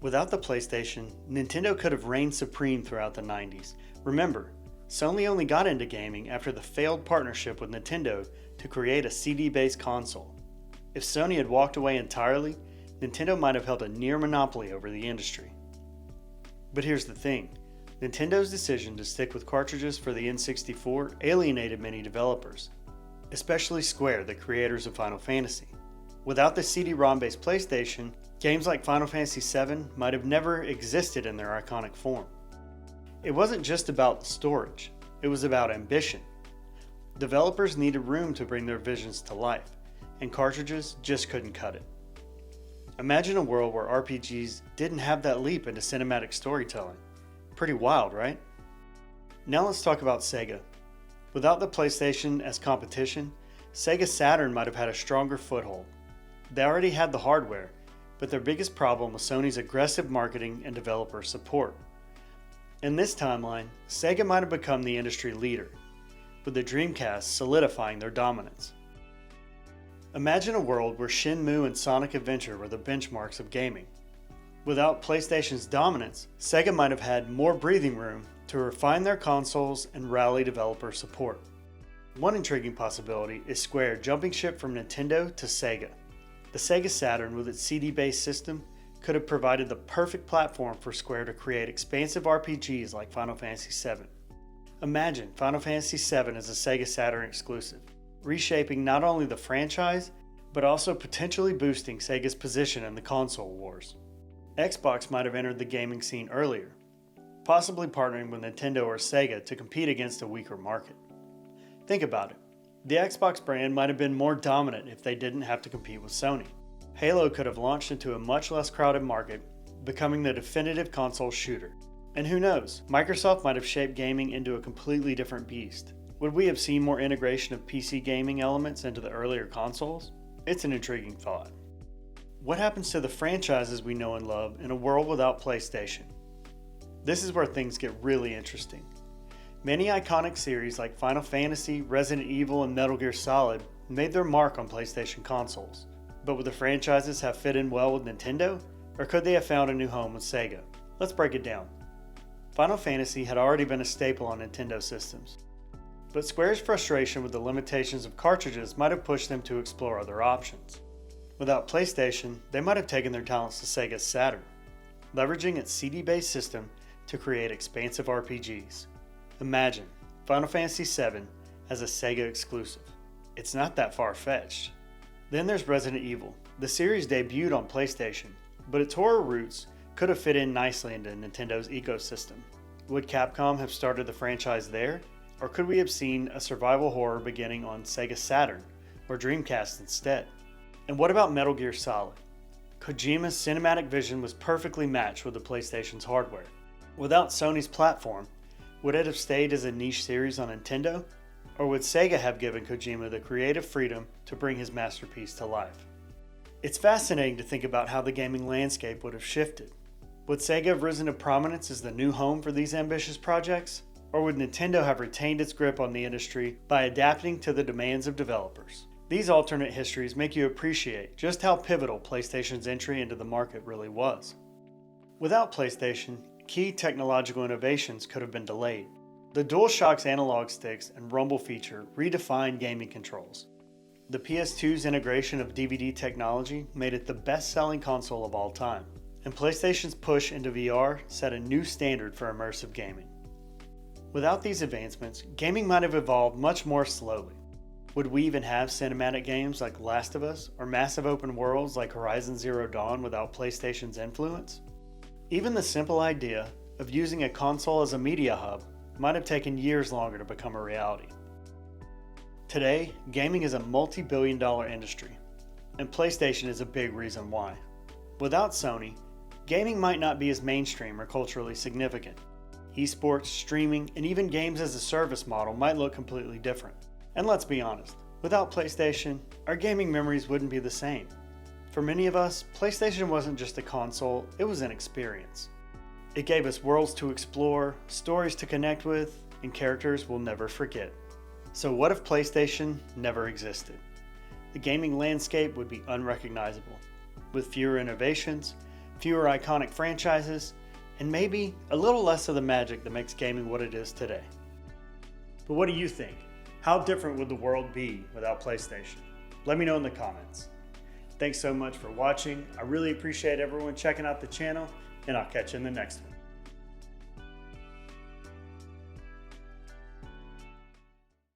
Without the PlayStation, Nintendo could have reigned supreme throughout the 90s. Remember, Sony only got into gaming after the failed partnership with Nintendo to create a CD-based console. If Sony had walked away entirely, Nintendo might have held a near monopoly over the industry. But here's the thing, Nintendo's decision to stick with cartridges for the N64 alienated many developers, especially Square, the creators of Final Fantasy. Without the CD-ROM-based PlayStation, games like Final Fantasy VII might have never existed in their iconic form. It wasn't just about storage, it was about ambition. Developers needed room to bring their visions to life, and cartridges just couldn't cut it. Imagine a world where RPGs didn't have that leap into cinematic storytelling. Pretty wild, right? Now let's talk about Sega. Without the PlayStation as competition, Sega Saturn might have had a stronger foothold. They already had the hardware, but their biggest problem was Sony's aggressive marketing and developer support. In this timeline, Sega might have become the industry leader, with the Dreamcast solidifying their dominance. Imagine a world where Shenmue and Sonic Adventure were the benchmarks of gaming. Without PlayStation's dominance, Sega might have had more breathing room to refine their consoles and rally developer support. One intriguing possibility is Square jumping ship from Nintendo to Sega. The Sega Saturn, with its CD-based system, could have provided the perfect platform for Square to create expansive RPGs like Final Fantasy VII. Imagine Final Fantasy VII as a Sega Saturn exclusive, reshaping not only the franchise, but also potentially boosting Sega's position in the console wars. Xbox might have entered the gaming scene earlier, possibly partnering with Nintendo or Sega to compete against a weaker market. Think about it. The Xbox brand might have been more dominant if they didn't have to compete with Sony. Halo could have launched into a much less crowded market, becoming the definitive console shooter. And who knows, Microsoft might have shaped gaming into a completely different beast. Would we have seen more integration of PC gaming elements into the earlier consoles? It's an intriguing thought. What happens to the franchises we know and love in a world without PlayStation? This is where things get really interesting. Many iconic series like Final Fantasy, Resident Evil, and Metal Gear Solid made their mark on PlayStation consoles. But would the franchises have fit in well with Nintendo, or could they have found a new home with Sega? Let's break it down. Final Fantasy had already been a staple on Nintendo systems, but Square's frustration with the limitations of cartridges might have pushed them to explore other options. Without PlayStation, they might have taken their talents to Sega's Saturn, leveraging its CD-based system to create expansive RPGs. Imagine Final Fantasy VII as a Sega exclusive. It's not that far-fetched. Then there's Resident Evil. The series debuted on PlayStation, but its horror roots could have fit in nicely into Nintendo's ecosystem. Would Capcom have started the franchise there? Or could we have seen a survival horror beginning on Sega Saturn or Dreamcast instead? And what about Metal Gear Solid? Kojima's cinematic vision was perfectly matched with the PlayStation's hardware. Without Sony's platform, would it have stayed as a niche series on Nintendo? Or would Sega have given Kojima the creative freedom to bring his masterpiece to life? It's fascinating to think about how the gaming landscape would have shifted. Would Sega have risen to prominence as the new home for these ambitious projects? Or would Nintendo have retained its grip on the industry by adapting to the demands of developers? These alternate histories make you appreciate just how pivotal PlayStation's entry into the market really was. Without PlayStation, key technological innovations could have been delayed. The DualShock's analog sticks and rumble feature redefined gaming controls. The PS2's integration of DVD technology made it the best-selling console of all time, and PlayStation's push into VR set a new standard for immersive gaming. Without these advancements, gaming might have evolved much more slowly. Would we even have cinematic games like Last of Us or massive open worlds like Horizon Zero Dawn without PlayStation's influence? Even the simple idea of using a console as a media hub might have taken years longer to become a reality. Today, gaming is a multi-billion-dollar industry, and PlayStation is a big reason why. Without Sony, gaming might not be as mainstream or culturally significant. Esports, streaming, and even games as a service model might look completely different. And let's be honest, without PlayStation, our gaming memories wouldn't be the same. For many of us, PlayStation wasn't just a console, it was an experience. It gave us worlds to explore, stories to connect with, and characters we'll never forget. So what if PlayStation never existed? The gaming landscape would be unrecognizable. With fewer innovations, fewer iconic franchises, and maybe a little less of the magic that makes gaming what it is today. But what do you think? How different would the world be without PlayStation? Let me know in the comments. Thanks so much for watching. I really appreciate everyone checking out the channel, and I'll catch you in the next one.